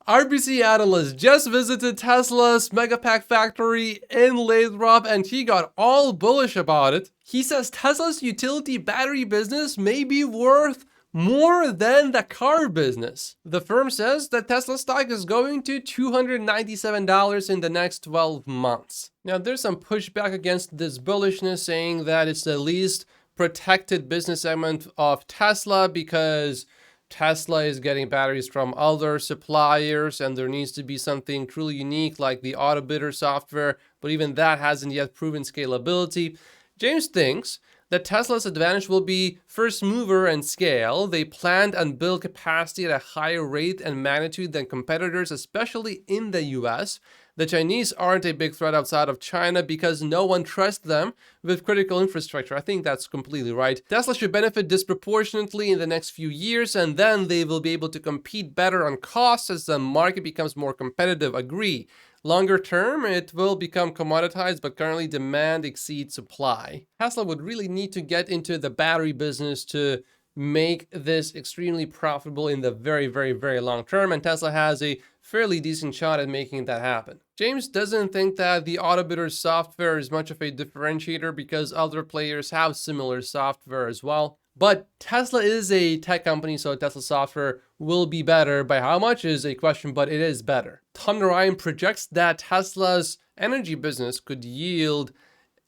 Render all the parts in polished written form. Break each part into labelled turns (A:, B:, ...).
A: RBC analyst just visited Tesla's Megapack factory in Lathrop and he got all bullish about it. He says Tesla's utility battery business may be worth more than the car business. The firm says that Tesla stock is going to $297 in the next 12 months. Now, there's some pushback against this bullishness, saying that it's the least protected business segment of Tesla because Tesla is getting batteries from other suppliers and there needs to be something truly unique like the auto bidder software, but even that hasn't yet proven scalability. James thinks that Tesla's advantage will be first mover and scale. They planned and build capacity at a higher rate and magnitude than competitors, especially in the US. The Chinese aren't a big threat outside of China because no one trusts them with critical infrastructure. I think that's completely right. Tesla should benefit disproportionately in the next few years, and then they will be able to compete better on costs as the market becomes more competitive. Agree. Longer term, it will become commoditized, but currently demand exceeds supply. Tesla would really need to get into the battery business to make this extremely profitable in the very, very, very long term, and Tesla has a fairly decent shot at making that happen. James doesn't think that the autobidder software is much of a differentiator because other players have similar software as well. But Tesla is a tech company, so Tesla software will be better. By how much is a question, but it is better. Tom Narayan projects that Tesla's energy business could yield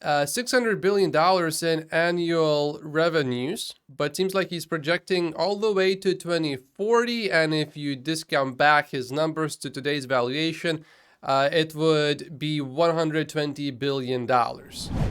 A: $600 billion in annual revenues, but seems like he's projecting all the way to 2040. And if you discount back his numbers to today's valuation, it would be $120 billion.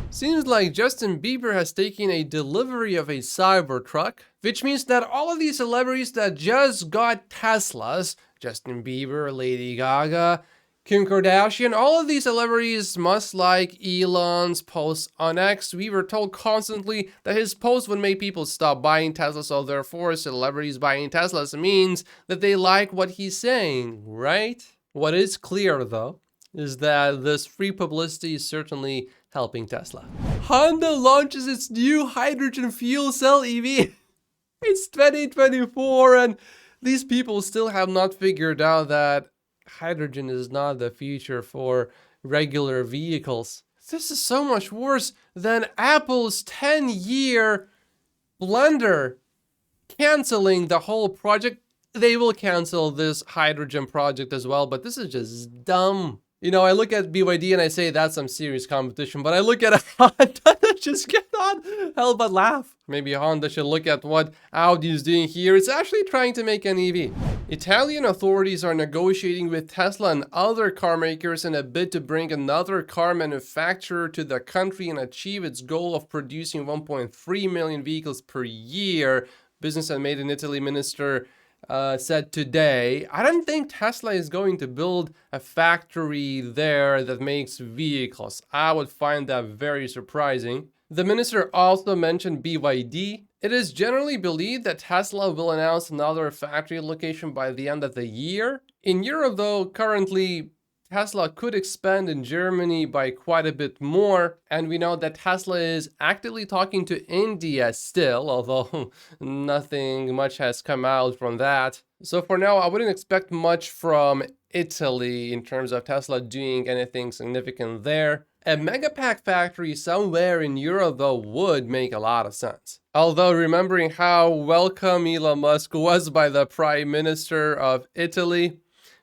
A: Seems like Justin Bieber has taken a delivery of a Cybertruck, which means that all of these celebrities that just got Teslas, Justin Bieber, Lady Gaga, Kim Kardashian, all of these celebrities must like Elon's posts on X. We were told constantly that his posts would make people stop buying Teslas, so therefore celebrities buying Teslas means that they like what he's saying, right? What is clear though is that this free publicity is certainly helping Tesla. Honda launches its new hydrogen fuel cell EV. It's 2024 and these people still have not figured out that hydrogen is not the future for regular vehicles. This is so much worse than Apple's 10-year blender canceling the whole project. They will cancel this hydrogen project as well, but this is just dumb. You know, I look at BYD and I say that's some serious competition, but I look at Honda and just cannot help but laugh. Maybe Honda should look at what Audi is doing here. It's actually trying to make an EV. Italian authorities are negotiating with Tesla and other car makers in a bid to bring another car manufacturer to the country and achieve its goal of producing 1.3 million vehicles per year. Business and Made in Italy Minister said today. I don't think Tesla is going to build a factory there that makes vehicles. I would find that very surprising. The minister also mentioned BYD. It is generally believed that Tesla will announce another factory location by the end of the year. In Europe, though, currently Tesla could expand in Germany by quite a bit more, and we know that Tesla is actively talking to India still, although nothing much has come out from that. So for now, I wouldn't expect much from Italy in terms of Tesla doing anything significant there. A Megapack factory somewhere in Europe, though, would make a lot of sense. Although remembering how welcome Elon Musk was by the Prime Minister of Italy,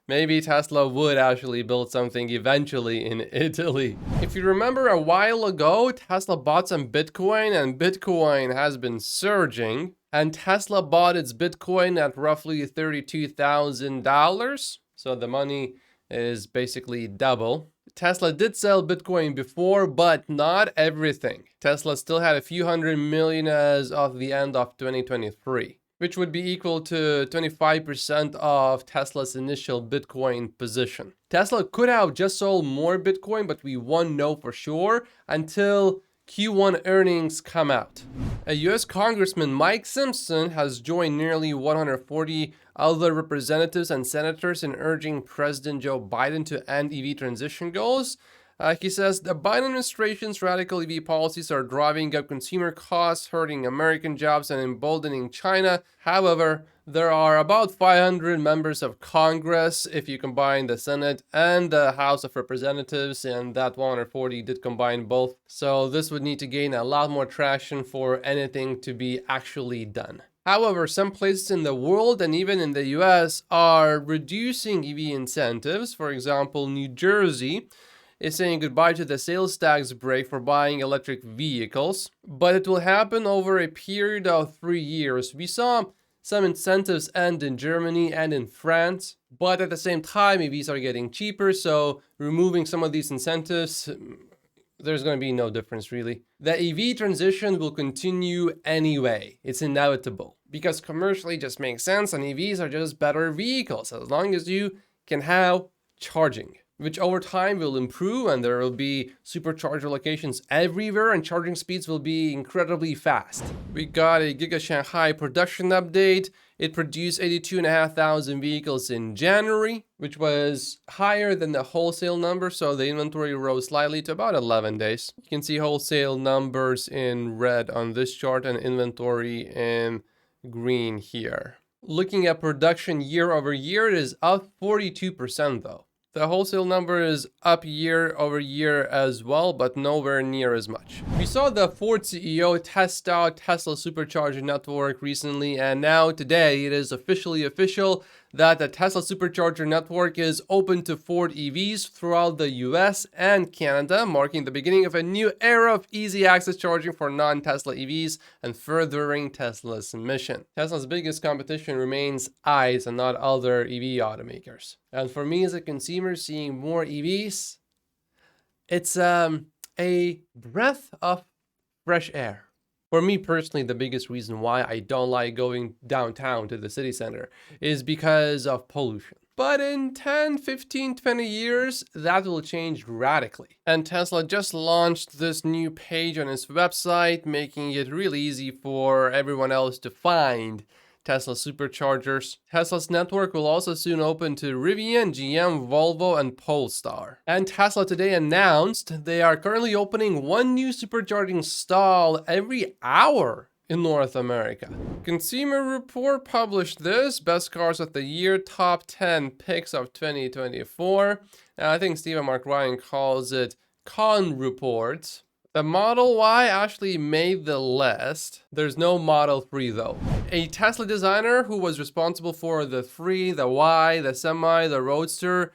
A: maybe Tesla would actually build something eventually in Italy. If you remember a while ago, Tesla bought some Bitcoin and Bitcoin has been surging. And Tesla bought its Bitcoin at roughly $32,000. So the money is basically double. Tesla did sell Bitcoin before, but not everything. Tesla still had a few hundred million as of the end of 2023. Which would be equal to 25% of Tesla's initial Bitcoin position. Tesla could have just sold more Bitcoin, but we won't know for sure until Q1 earnings come out. A US Congressman, Mike Simpson, has joined nearly 140 other representatives and senators in urging President Joe Biden to end EV transition goals. He says the Biden administration's radical EV policies are driving up consumer costs, hurting American jobs, and emboldening China. However, There are about 500 members of Congress if you combine the Senate and the House of Representatives, and that 140 did combine both. So this would need to gain a lot more traction for anything to be actually done. However, some places in the world and even in the US are reducing EV incentives. For example, New Jersey is saying goodbye to the sales tax break for buying electric vehicles, but it will happen over a period of 3 years. We saw some incentives end in Germany and in France, but at the same time, EVs are getting cheaper, so removing some of these incentives, there's going to be no difference really. The EV transition will continue anyway. It's inevitable because commercially it just makes sense, and EVs are just better vehicles as long as you can have charging, which over time will improve, and there will be supercharger locations everywhere and charging speeds will be incredibly fast. We got a Giga Shanghai production update. It produced 82,500 vehicles in January, which was higher than the wholesale number, so the inventory rose slightly to about 11 days. You can see wholesale numbers in red on this chart and inventory in green here. Looking at production year over year, it is up 42% though. The wholesale number is up year over year as well, but nowhere near as much. We saw the Ford CEO test out Tesla Supercharger network recently, and now today it is officially official that the Tesla Supercharger network is open to Ford EVs throughout the US and Canada, marking the beginning of a new era of easy access charging for non-Tesla EVs and furthering Tesla's mission. Tesla's biggest competition remains ICE and not other EV automakers. And for me as a consumer, seeing more EVs, it's a breath of fresh air. For me personally, the biggest reason why I don't like going downtown to the city center is because of pollution. But in 10, 15, 20 years, that will change radically. And Tesla just launched this new page on its website, making it really easy for everyone else to find Tesla superchargers. Tesla's network will also soon open to Rivian, GM, Volvo, and Polestar. And Tesla today announced they are currently opening one new supercharging stall every hour in North America. Consumer Report published this, best cars of the year, top 10 picks of 2024. And I think Stephen Mark Ryan calls it Con Report. The Model Y actually made the list. There's no Model 3 though. A Tesla designer who was responsible for the 3, the Y, the Semi, the Roadster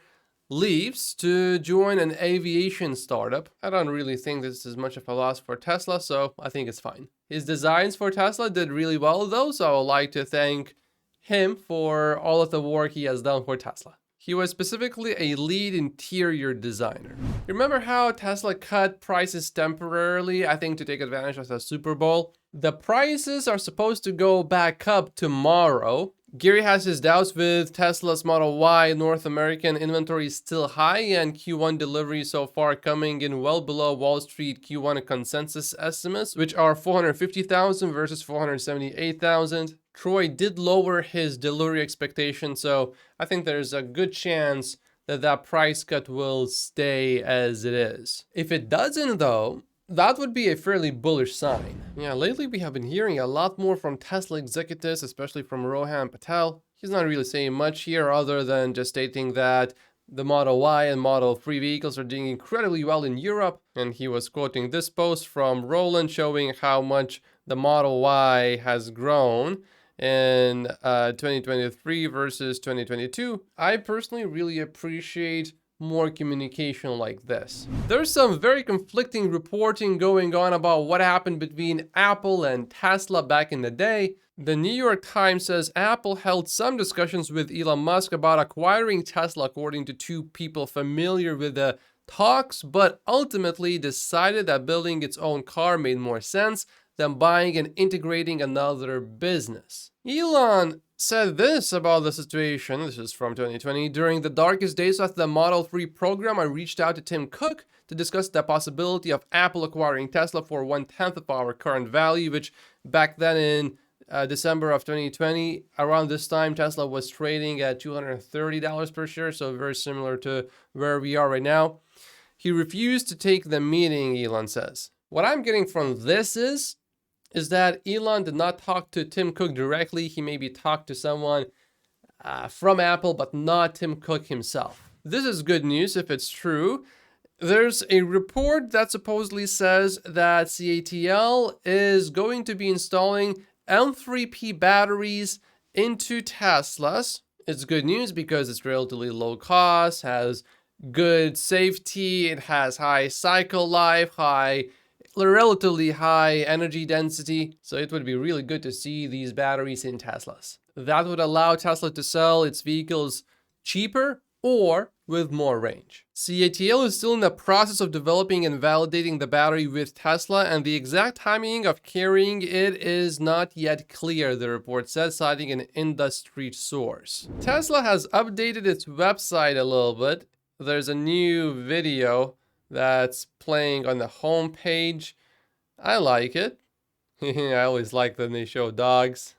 A: leaves to join an aviation startup. I don't really think this is much of a loss for Tesla, so I think it's fine. His designs for Tesla did really well though, so I would like to thank him for all of the work he has done for Tesla. He was specifically a lead interior designer. Remember how Tesla cut prices temporarily, I think to take advantage of the Super Bowl? The prices are supposed to go back up tomorrow. Gary has his doubts with Tesla's Model Y. North American inventory is still high, and Q1 deliveries so far coming in well below Wall Street Q1 consensus estimates, which are 450,000 versus 478,000. Troy did lower his delivery expectation, so I think there's a good chance that that price cut will stay as it is. If it doesn't though, that would be a fairly bullish sign. Yeah, lately we have been hearing a lot more from Tesla executives, especially from Rohan Patel. He's not really saying much here other than just stating that the Model Y and Model 3 vehicles are doing incredibly well in Europe. And he was quoting this post from Roland showing how much the Model Y has grown in 2023 versus 2022. I personally really appreciate more communication like this. There's some very conflicting reporting going on about what happened between Apple and Tesla back in the day. The New York Times says Apple held some discussions with Elon Musk about acquiring Tesla, according to two people familiar with the talks, but ultimately decided that building its own car made more sense than buying and integrating another business. Elon said this about the situation, this is from 2020, during the darkest days of the Model 3 program, I reached out to Tim Cook to discuss the possibility of Apple acquiring Tesla for 1/10 of our current value, which back then in December of 2020, around this time, Tesla was trading at $230 per share, so very similar to where we are right now. He refused to take the meeting, Elon says. What I'm getting from this is is that Elon did not talk to Tim Cook directly. He maybe talked to someone from Apple, but not Tim Cook himself. This is good news if it's true. There's a report that supposedly says that CATL is going to be installing M3P batteries into Teslas. It's good news because it's relatively low cost, has good safety, it has high cycle life, relatively high energy density. So it would be really good to see these batteries in Teslas. That would allow Tesla to sell its vehicles cheaper or with more range. CATL is still in the process of developing and validating the battery with Tesla, and the exact timing of carrying it is not yet clear, the report says, citing an industry source. Tesla has updated its website a little bit. There's a new video that's playing on the home page. I like it. I always like when they show dogs.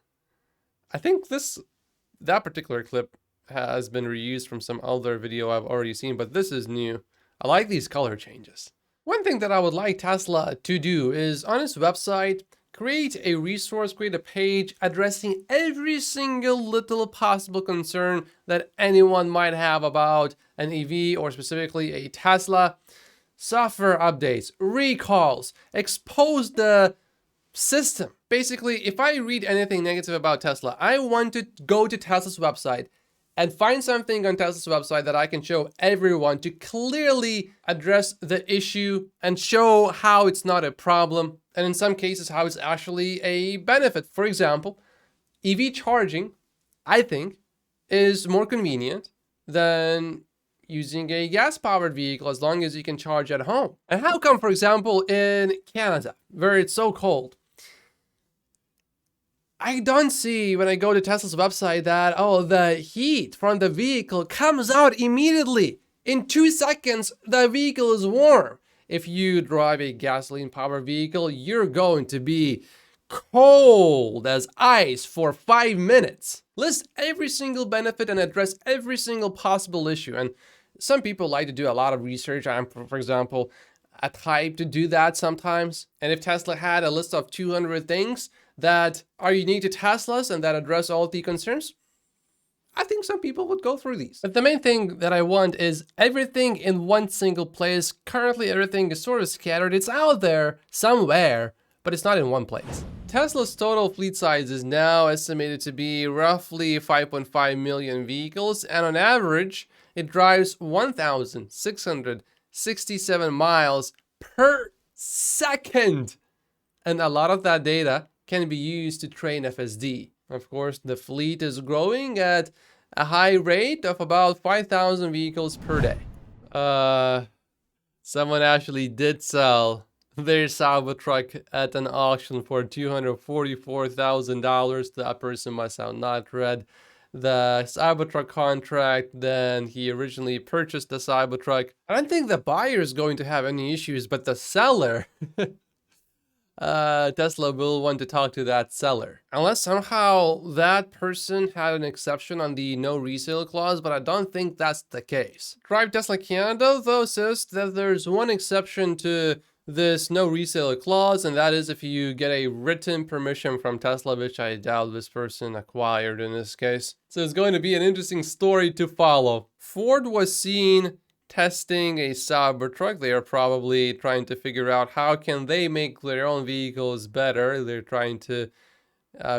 A: I think that particular clip has been reused from some other video I've already seen, but this is new. I like these color changes. One thing that I would like Tesla to do is on its website, create a resource, create a page addressing every single little possible concern that anyone might have about an EV or specifically a Tesla. Software updates, recalls, expose the system. Basically, if I read anything negative about Tesla, I want to go to Tesla's website and find something on Tesla's website that I can show everyone to clearly address the issue and show how it's not a problem, and in some cases how it's actually a benefit. For example, EV charging, I think, is more convenient than using a gas-powered vehicle as long as you can charge at home. And how come, for example, in Canada, where it's so cold, I don't see when I go to Tesla's website that, the heat from the vehicle comes out immediately. In 2 seconds, the vehicle is warm. If you drive a gasoline-powered vehicle, you're going to be cold as ice for 5 minutes. List every single benefit and address every single possible issue. And some people like to do a lot of research. I'm, for example, a type to do that sometimes. And if Tesla had a list of 200 things that are unique to Teslas and that address all the concerns, I think some people would go through these. But the main thing that I want is everything in one single place. Currently, everything is sort of scattered. It's out there somewhere, but it's not in one place. Tesla's total fleet size is now estimated to be roughly 5.5 million vehicles, and on average, it drives 1,667 miles per second. And a lot of that data can be used to train FSD. Of course, the fleet is growing at a high rate of about 5,000 vehicles per day. Someone actually did sell their Cybertruck at an auction for $244,000. That person must have not read the Cybertruck contract. Then he originally purchased the Cybertruck. I don't think the buyer is going to have any issues, but the seller... Tesla will want to talk to that seller. Unless somehow that person had an exception on the no resale clause, but I don't think that's the case. Drive Tesla Canada, though, says that there's one exception to this no resale clause, and that is if you get a written permission from Tesla, which I doubt this person acquired in this case. So it's going to be an interesting story to follow. Ford was seen testing a Cybertruck. They are probably trying to figure out how can they make their own vehicles better. They're trying to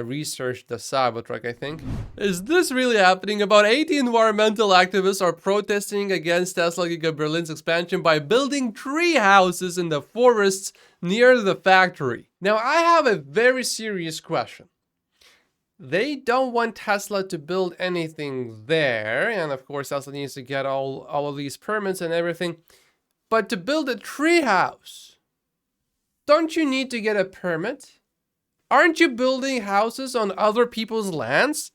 A: research the Cybertruck, I think. Is this really happening? About 80 environmental activists are protesting against Tesla Giga Berlin's expansion by building tree houses in the forests near the factory. Now, I have a very serious question. They don't want Tesla to build anything there, and of course Tesla needs to get all of these permits and everything. But to build a treehouse, don't you need to get a permit? Aren't you building houses on other people's lands?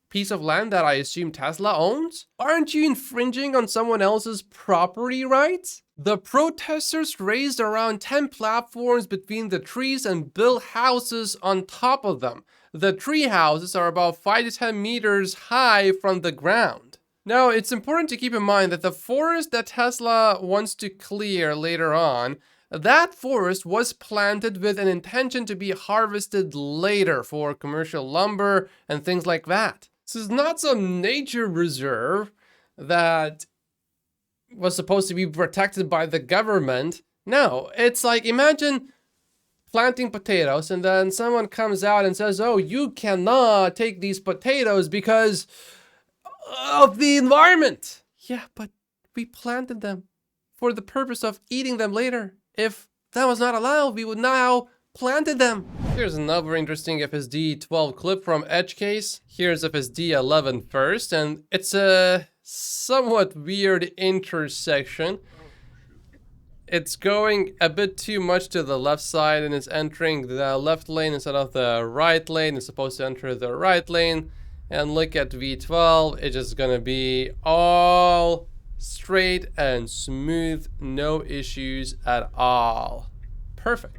A: Piece of land that I assume Tesla owns? Aren't you infringing on someone else's property rights? The protesters raised around 10 platforms between the trees and built houses on top of them. The tree houses are about 5 to 10 meters high from the ground. Now, it's important to keep in mind that the forest that Tesla wants to clear later on, That forest was planted with an intention to be harvested later for commercial lumber and things like that. This is not some nature reserve that was supposed to be protected by the government. No, it's like, imagine planting potatoes and then someone comes out and says, oh, you cannot take these potatoes because of the environment. Yeah, but we planted them for the purpose of eating them later. If that was not allowed, we would now planted them. Here's another interesting FSD12 clip from EdgeCase. Here's FSD11 first, and it's a somewhat weird intersection. It's going a bit too much to the left side and it's entering the left lane instead of the right lane. It's supposed to enter the right lane. And look at V12, it's just gonna be all straight and smooth, no issues at all. Perfect.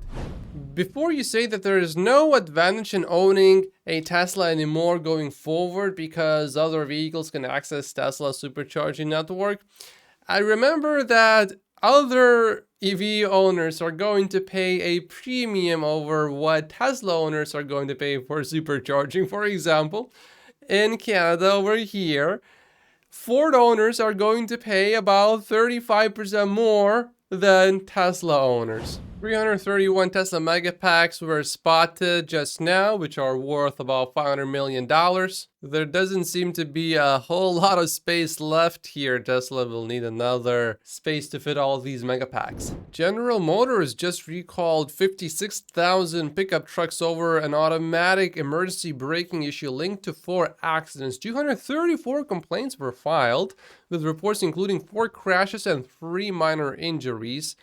A: Before you say that there is no advantage in owning a Tesla anymore going forward because other vehicles can access Tesla's supercharging network, I remember that other EV owners are going to pay a premium over what Tesla owners are going to pay for supercharging. For example, in Canada over here, Ford owners are going to pay about 35% more than Tesla owners. 331 Tesla Megapacks were spotted just now, which are worth about $500 million. There doesn't seem to be a whole lot of space left here. Tesla will need another space to fit all of these Megapacks. General Motors just recalled 56,000 pickup trucks over an automatic emergency braking issue linked to 4 accidents. 234 complaints were filed, with reports including 4 crashes and 3 minor injuries.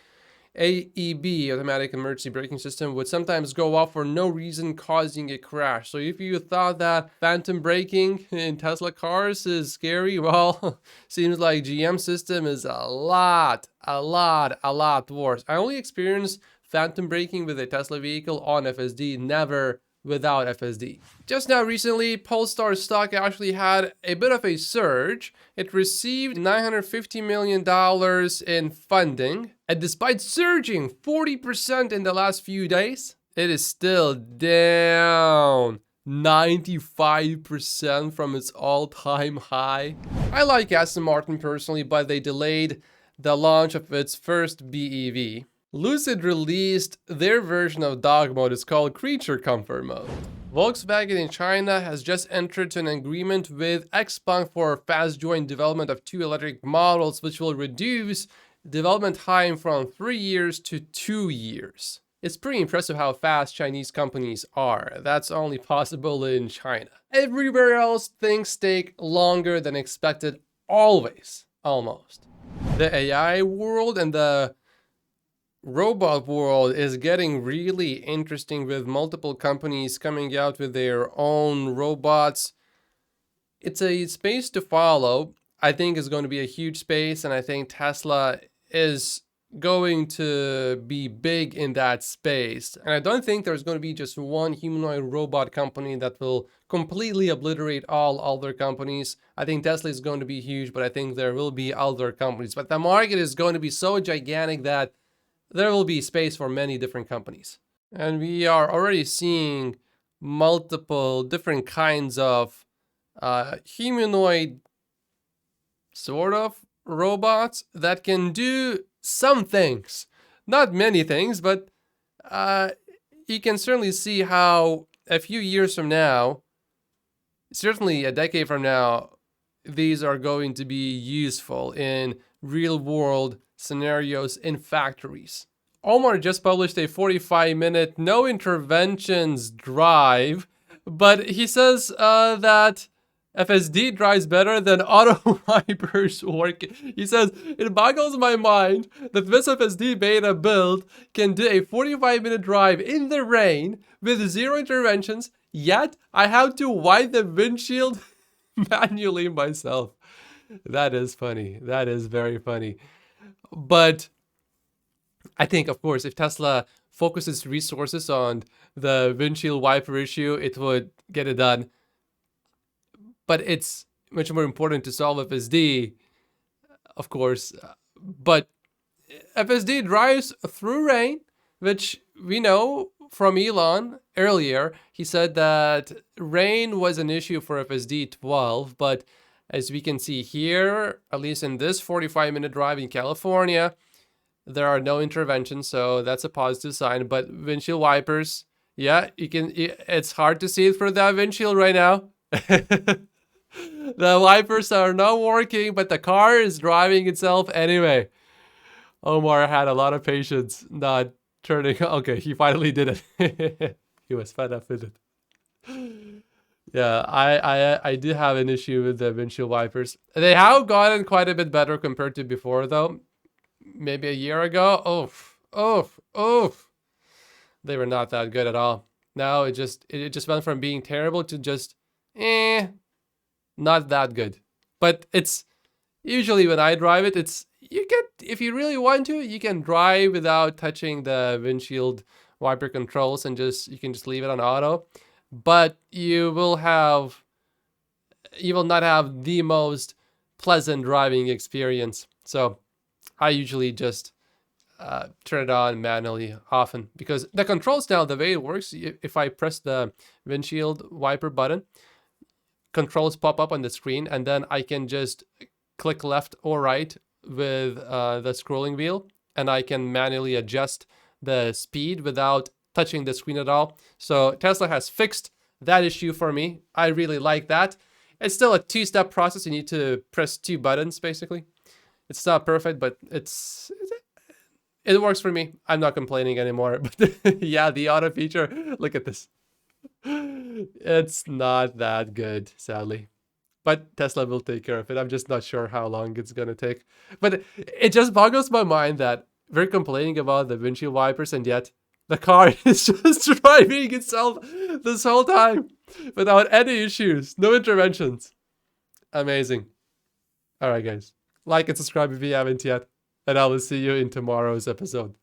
A: AEB, automatic emergency braking system, would sometimes go off for no reason, causing a crash. So if you thought that phantom braking in Tesla cars is scary, well, seems like GM system is a lot worse. I only experienced phantom braking with a Tesla vehicle on FSD, never without FSD. Just now recently, Polestar stock actually had a bit of a surge. It received $950 million in funding, and despite surging 40% in the last few days, it is still down 95% from its all-time high. I like Aston Martin personally, but they delayed the launch of its first BEV. Lucid released their version of dog mode. It's called Creature Comfort mode. Volkswagen in China has just entered an agreement with XPeng for fast joint development of 2 electric models, which will reduce development time from 3 years to 2 years. It's pretty impressive how fast Chinese companies are. That's only possible in China. Everywhere else, things take longer than expected, always, almost. The AI world and the robot world is getting really interesting, with multiple companies coming out with their own robots. It's a space to follow. I think it's going to be a huge space, and I think Tesla is going to be big in that space. And I don't think there's going to be just one humanoid robot company that will completely obliterate all other companies. I think Tesla is going to be huge, but I think there will be other companies. But the market is going to be so gigantic that there will be space for many different companies. And we are already seeing multiple different kinds of humanoid sort of robots that can do some things. Not many things, but you can certainly see how a few years from now, certainly a decade from now, these are going to be useful in real world scenarios in factories. Omar just published a 45-minute no interventions drive, but he says that FSD drives better than auto wipers work. He says, it boggles my mind that this FSD beta build can do a 45-minute drive in the rain with 0 interventions, yet I have to wipe the windshield manually myself. That is funny. That is very funny. But I think, of course, if Tesla focuses resources on the windshield wiper issue, it would get it done. But it's much more important to solve FSD, of course. But FSD drives through rain, which we know from Elon earlier. He said that rain was an issue for FSD12, but as we can see here, at least in this 45-minute drive in California, there are no interventions, so that's a positive sign. But windshield wipers, yeah, it's hard to see through that windshield right now. The wipers are not working, but the car is driving itself anyway. Omar had a lot of patience not turning. Okay, he finally did it. He was fed up with it. Yeah, I do have an issue with the windshield wipers. They have gotten quite a bit better compared to before, though. Maybe a year ago. Oof. They were not that good at all. Now it just went from being terrible to just not that good. But it's usually when I drive it, if you really want to, you can drive without touching the windshield wiper controls and you can just leave it on auto. But you will not have the most pleasant driving experience. So I usually just turn it on manually often, because the controls now, the way it works, if I press the windshield wiper button, controls pop up on the screen, and then I can just click left or right with the scrolling wheel, and I can manually adjust the speed without touching the screen at all. So Tesla has fixed that issue for me. I really like that. It's still a two-step process. You need to press 2 buttons, basically. It's not perfect, but it works for me. I'm not complaining anymore. But yeah, the auto feature, look at this. It's not that good, sadly. But Tesla will take care of it. I'm just not sure how long it's going to take. But it just boggles my mind that we're complaining about the windshield wipers, and yet the car is just driving itself this whole time without any issues, no interventions. Amazing. All right, guys. Like and subscribe if you haven't yet, and I will see you in tomorrow's episode.